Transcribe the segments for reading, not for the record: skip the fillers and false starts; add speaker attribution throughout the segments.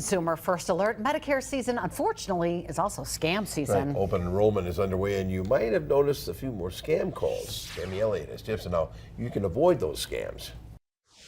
Speaker 1: Consumer First Alert. Medicare season, unfortunately, is also scam season.
Speaker 2: Right. Open enrollment is underway, and you might have noticed a few more scam calls. Tammy Elliott has tips on how you can avoid those scams.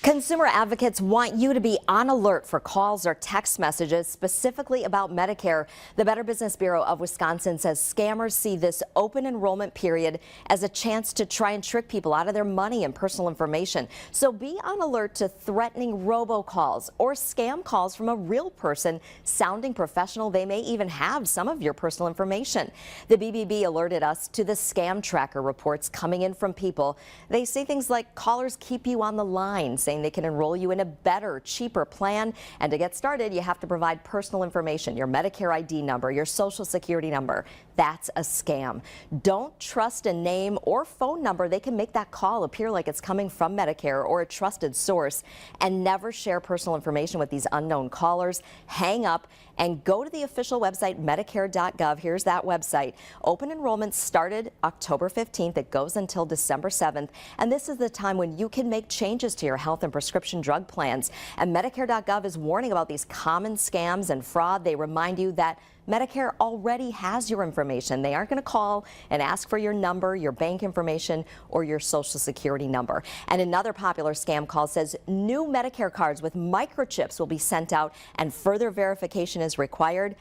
Speaker 3: Consumer advocates want you to be on alert for calls or text messages specifically about Medicare. The Better Business Bureau of Wisconsin says scammers see this open enrollment period as a chance to try and trick people out of their money and personal information. So be on alert to threatening robocalls or scam calls from a real person sounding professional. They may even have some of your personal information. The BBB alerted us to the scam tracker reports coming in from people. They say things like callers keep you on the line, saying they can enroll you in a better, cheaper plan. And to get started, you have to provide personal information, your Medicare ID number, your Social Security number. That's a scam. Don't trust a name or phone number. They can make that call appear like it's coming from Medicare or a trusted source. And never share personal information with these unknown callers. Hang up and go to the official website, Medicare.gov. Here's that website. Open enrollment started October 15th. It goes until December 7th. And this is the time when you can make changes to your health and prescription drug plans. And Medicare.gov is warning about these common scams and fraud. They remind you that Medicare already has your information. They aren't going to call and ask for your number, your bank information, or your Social Security number. And another popular scam call says new Medicare cards with microchips will be sent out and further verification is required.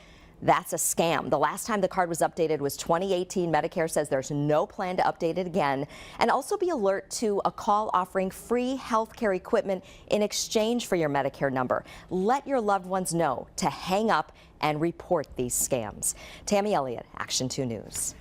Speaker 3: That's a scam. The last time the card was updated was 2018. Medicare says there's no plan to update it again. And also be alert to a call offering free health care equipment in exchange for your Medicare number. Let your loved ones know to hang up and report these scams. Tammy Elliott, Action 2 News.